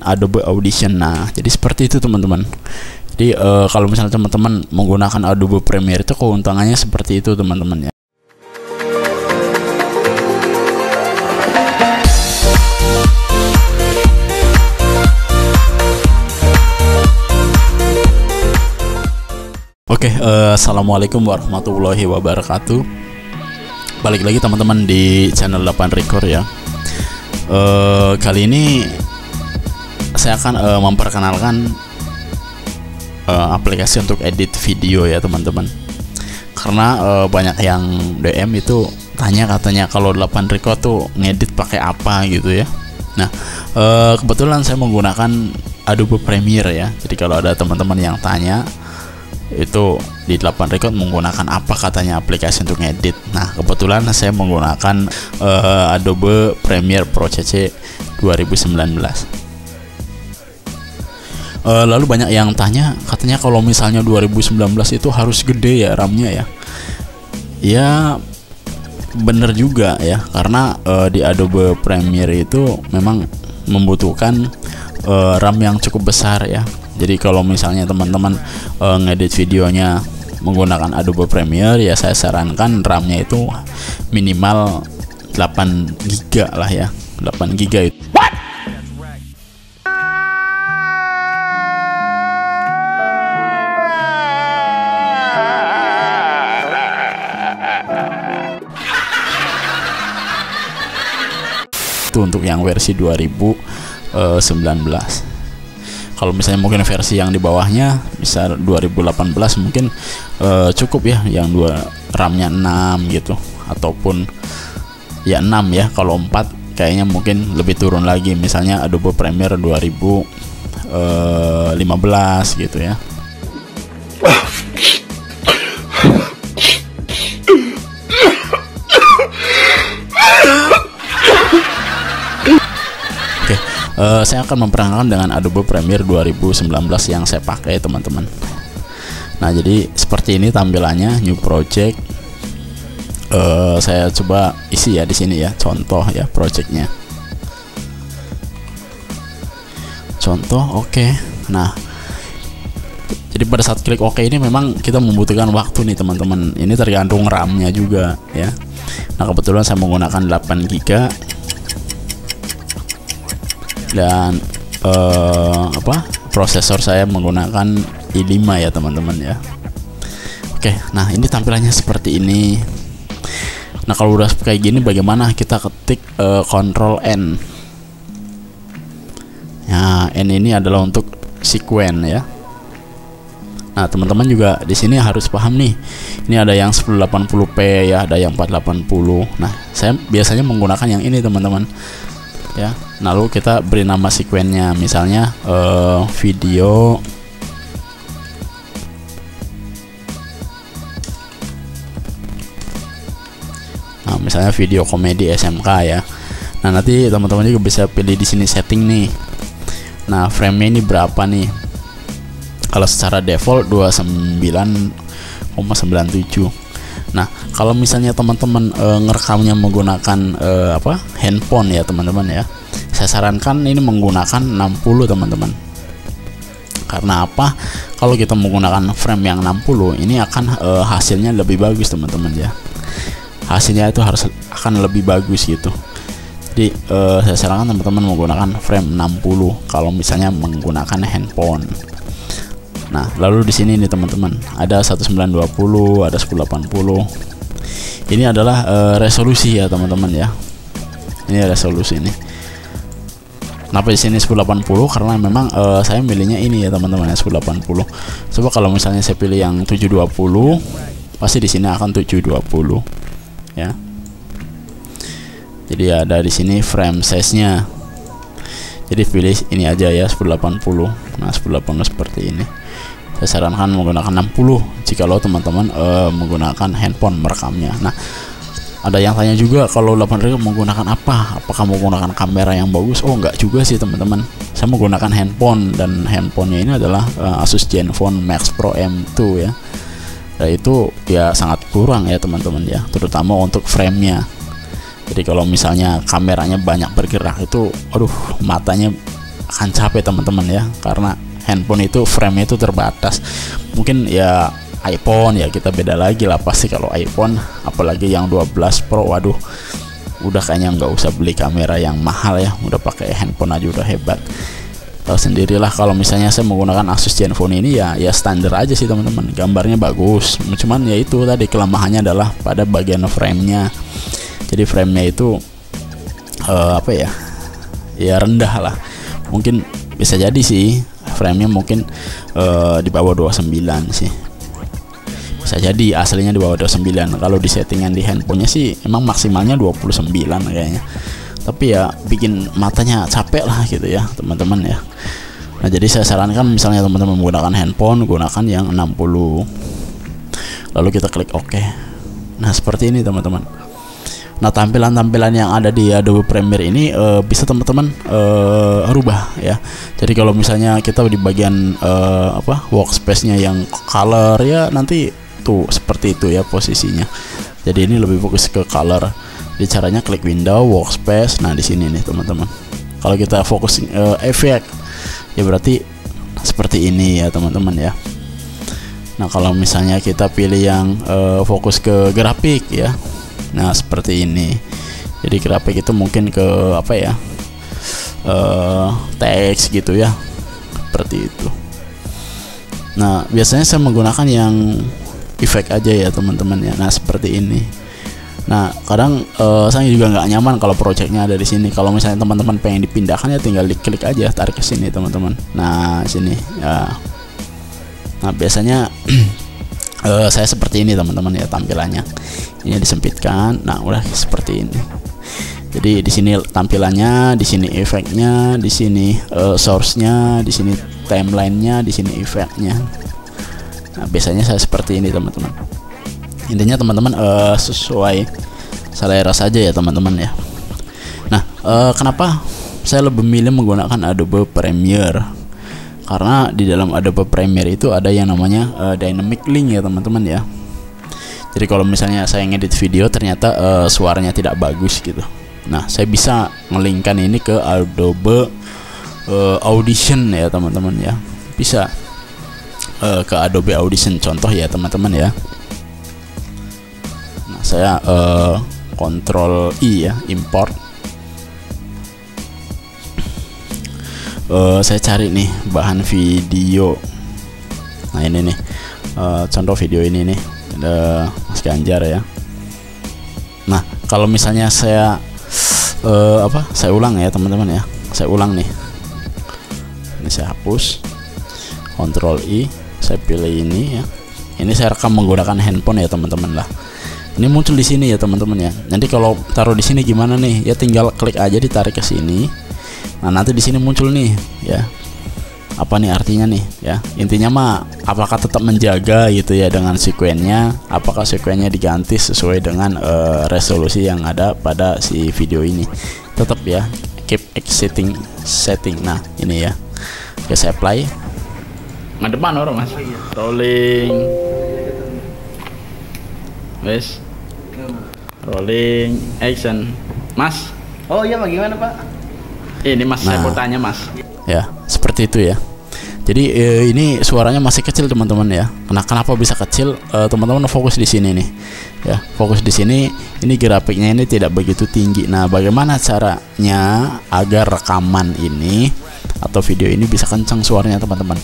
Adobe Audition. Nah, jadi seperti itu teman-teman. Jadi kalau misalnya teman-teman menggunakan Adobe Premiere itu keuntungannya seperti itu teman-teman ya. Oke, assalamualaikum warahmatullahi wabarakatuh. Balik lagi teman-teman di channel 8 Record ya. Kali ini saya akan memperkenalkan aplikasi untuk edit video ya teman-teman. Karena banyak yang DM itu tanya katanya kalau 8 Record tuh ngedit pakai apa gitu ya. Nah, kebetulan saya menggunakan Adobe Premiere ya. Jadi kalau ada teman-teman yang tanya itu di 8 Record menggunakan apa katanya aplikasi untuk ngedit. Nah, kebetulan saya menggunakan Adobe Premiere Pro CC 2019. Lalu banyak yang tanya katanya kalau misalnya 2019 itu harus gede ya RAM-nya ya. Ya bener juga ya, karena di Adobe Premiere itu memang membutuhkan RAM yang cukup besar ya. Jadi kalau misalnya teman-teman ngedit videonya menggunakan Adobe Premiere ya, saya sarankan RAM-nya itu minimal 8 GB lah ya. 8 GB itu. Itu untuk yang versi 2019. Kalau misalnya mungkin versi yang di bawahnya bisa 2018 mungkin cukup ya, yang RAM-nya 6 gitu, ataupun ya 6 ya. Kalau 4 kayaknya mungkin lebih turun lagi, misalnya Adobe Premiere 2015 gitu ya. Saya akan memperkenalkan dengan Adobe Premiere 2019 yang saya pakai teman-teman. Nah, jadi seperti ini tampilannya, new project. Saya coba isi ya di sini ya, contoh ya projectnya. Contoh, oke. Nah, jadi pada saat klik OK ini memang kita membutuhkan waktu nih teman-teman. Ini tergantung RAM-nya juga ya. Nah, kebetulan saya menggunakan 8 GB. Dan prosesor saya menggunakan i5 ya teman-teman ya. Oke, nah ini tampilannya seperti ini. Nah, kalau udah kayak gini bagaimana kita ketik Ctrl N. Nah, N ini adalah untuk sequence ya. Nah, teman-teman juga di sini harus paham nih. Ini ada yang 1080p ya, ada yang 480. Nah, saya biasanya menggunakan yang ini teman-teman ya. Lalu kita beri nama sequence-nya, misalnya video misalnya video komedi SMK ya. Nah, nanti teman-teman juga bisa pilih di sini setting nih. Nah, frame-nya ini berapa nih? Kalau secara default 29,97. Nah, kalau misalnya teman-teman ngerekamnya menggunakan handphone ya teman-teman ya, saya sarankan ini menggunakan 60 teman-teman. Karena apa? Kalau kita menggunakan frame yang 60 ini akan hasilnya lebih bagus teman-teman ya. Hasilnya itu akan lebih bagus gitu. Jadi saya sarankan teman-teman menggunakan frame 60 kalau misalnya menggunakan handphone. Nah, lalu di sini nih teman-teman ada 1920, ada 1080. Ini adalah resolusi ya teman-teman ya. Ini resolusi ini. Kenapa di sini 1080? Karena memang saya milihnya ini ya teman-teman ya, 1080. Coba kalau misalnya saya pilih yang 720, pasti di sini akan 720 ya. Jadi ada di sini frame size-nya. Jadi pilih ini aja ya, 1080. Nah, 1080 seperti ini. Saya sarankan menggunakan 60 jika lo teman-teman menggunakan handphone merekamnya. Nah, ada yang tanya juga kalau 8 Record menggunakan apa? Apakah menggunakan kamera yang bagus? Oh, enggak juga sih teman-teman. Saya menggunakan handphone, dan handphonenya ini adalah Asus Zenfone Max Pro M2 ya. Dan itu ya sangat kurang ya teman-teman ya, terutama untuk frame-nya. Jadi kalau misalnya kameranya banyak bergerak itu, aduh, matanya akan capek teman-teman ya, karena handphone itu frame-nya itu terbatas. Mungkin ya iPhone ya kita beda lagi lah pasti. Kalau iPhone apalagi yang 12 Pro, waduh udah kayaknya nggak usah beli kamera yang mahal ya, udah pakai handphone aja udah hebat. Tahu sendirilah kalau misalnya saya menggunakan Asus Zenfone ini ya standar aja sih teman-teman, gambarnya bagus, cuman ya itu tadi kelemahannya adalah pada bagian frame-nya. Jadi frame-nya itu apa ya rendah lah, mungkin bisa jadi sih frame-nya mungkin di bawah 29 sih, bisa jadi aslinya di bawah 29. Kalau di settingan di handphonenya sih emang maksimalnya 29 kayaknya, tapi ya bikin matanya capek lah gitu ya teman-teman ya. Nah jadi saya sarankan misalnya teman-teman menggunakan handphone, gunakan yang 60, lalu kita klik OK. Nah seperti ini teman-teman. Nah tampilan-tampilan yang ada di Adobe Premiere ini bisa teman-teman rubah ya. Jadi kalau misalnya kita di bagian workspace-nya yang color ya, nanti tuh seperti itu ya posisinya. Jadi ini lebih fokus ke color. Di caranya klik window workspace. Nah di sini nih teman-teman. Kalau kita fokus efek ya berarti seperti ini ya teman-teman ya. Nah kalau misalnya kita pilih yang fokus ke grafik ya, nah seperti ini. Jadi grafik itu mungkin ke teks gitu ya, seperti itu. Nah biasanya saya menggunakan yang efek aja ya teman-teman ya. Nah seperti ini. Nah kadang saya juga nggak nyaman kalau projectnya ada di sini. Kalau misalnya teman-teman pengen dipindahkan ya tinggal diklik aja, tarik ke sini teman-teman. Nah sini ya. Nah biasanya saya seperti ini teman-teman ya tampilannya. Ini disempitkan. Nah udah seperti ini. Jadi di sini tampilannya, di sini efeknya, di sini source-nya, di sini timeline-nya, di sini efeknya. Nah biasanya saya seperti ini teman-teman. Intinya teman-teman sesuai selera saja ya teman-teman ya. Nah kenapa saya lebih milih menggunakan Adobe Premiere? Karena di dalam Adobe Premiere itu ada yang namanya dynamic link ya teman-teman ya. Jadi kalau misalnya saya ngedit video ternyata suaranya tidak bagus gitu, nah saya bisa ngelingkan ini ke Adobe Audition ya teman-teman ya. Bisa ke Adobe Audition contoh ya teman-teman ya. Nah saya Ctrl I ya, import. Saya cari nih bahan video. Nah ini nih contoh video ini nih, ada Mas Ganjar ya. Nah kalau misalnya saya saya ulang ya teman-teman ya, saya ulang nih. Ini saya hapus, Ctrl I, saya pilih ini ya. Ini saya rekam menggunakan handphone ya teman-teman lah. Ini muncul di sini ya teman-teman ya. Nanti kalau taruh di sini gimana nih? Ya tinggal klik aja, ditarik ke sini. Nah nanti di sini muncul nih ya. Apa nih artinya nih ya? Intinya mah apakah tetap menjaga gitu ya dengan sekuennya? Apakah sekuennya diganti sesuai dengan resolusi yang ada pada si video ini? Tetap ya, keep exiting setting. Nah ini ya. Oke saya play. Ngadepan orang mas. Rolling. Wes. Rolling action. Mas. Oh iya, bagaimana Pak? Ini mas, Nah. saya mau tanya mas. Ya, seperti itu ya. Jadi ini suaranya masih kecil teman-teman ya. Kenapa bisa kecil? Teman-teman fokus di sini nih. Ya, fokus di sini. Ini grafiknya ini tidak begitu tinggi. Nah, bagaimana caranya agar rekaman ini atau video ini bisa kencang suaranya teman-teman?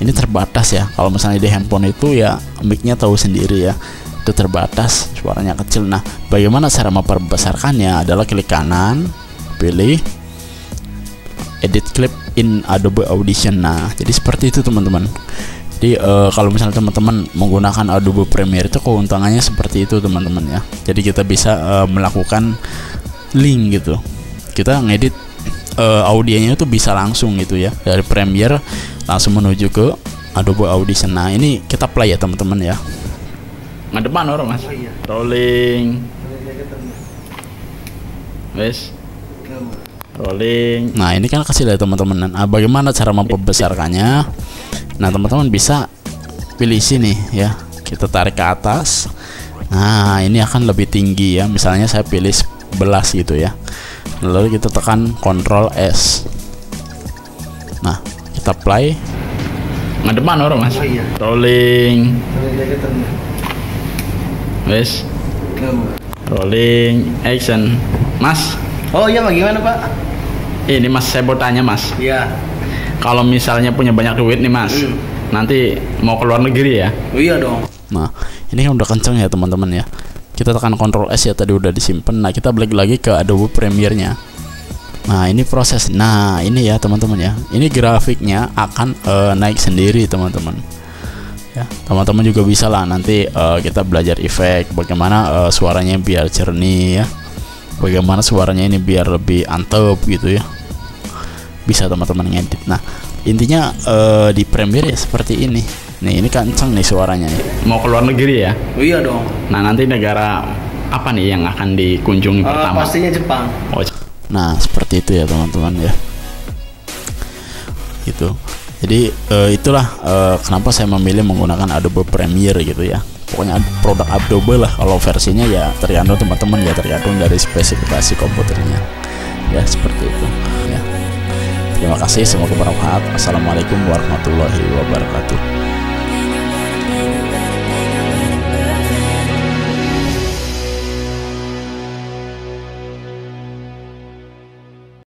Ini terbatas ya. Kalau misalnya di handphone itu ya mic-nya tahu sendiri ya. Itu terbatas, suaranya kecil. Nah, bagaimana cara memperbesarkannya? Adalah klik kanan, pilih edit clip in Adobe Audition. Nah jadi seperti itu teman-teman. Jadi kalau misalnya teman-teman menggunakan Adobe Premiere itu keuntungannya seperti itu teman-teman ya. Jadi kita bisa melakukan link gitu, kita ngedit audionya itu bisa langsung gitu ya, dari Premiere langsung menuju ke Adobe Audition. Nah ini kita play ya teman-teman ya. Ngadepan orang mas. Rolling. Wes. Rolling. Nah ini kan kecil ya teman-teman. Nah bagaimana cara memperbesarkannya? Nah teman-teman bisa pilih sini ya, kita tarik ke atas. Nah ini akan lebih tinggi ya. Misalnya saya pilih 11 gitu ya. Lalu kita tekan Ctrl S. Nah, kita play. Ngadepan orang mas. Oh, iya. Rolling. Wes. Rolling action. Mas. Oh iya, bagaimana Pak? Ini mas, saya mau tanya mas. Iya. Kalau misalnya punya banyak duit nih mas, nanti mau ke luar negeri ya? Oh iya dong. Nah, ini kan udah kenceng ya teman-teman ya. Kita tekan Ctrl S ya, tadi udah disimpan. Nah, kita balik lagi ke Adobe Premiere-nya. Nah, ini proses. Nah, ini ya teman-teman ya. Ini grafiknya akan naik sendiri teman-teman. Ya, teman-teman juga bisa lah nanti kita belajar efek, bagaimana suaranya biar jernih ya. Bagaimana suaranya ini biar lebih antep gitu ya. Bisa teman-teman ngedit. Nah, intinya di Premiere ya seperti ini. Nih, ini kenceng nih suaranya nih. Mau ke luar negeri ya? Oh iya dong. Nah, nanti negara apa nih yang akan dikunjungi pertama? Pastinya Jepang. Oh, nah, seperti itu ya teman-teman ya. Gitu. Jadi itulah kenapa saya memilih menggunakan Adobe Premiere gitu ya. Pokoknya produk Adobe lah, kalau versinya ya tergantung teman-teman ya, tergantung dari spesifikasi komputernya. Ya, seperti itu ya. Terima kasih, semoga bermanfaat. Assalamualaikum warahmatullahi wabarakatuh.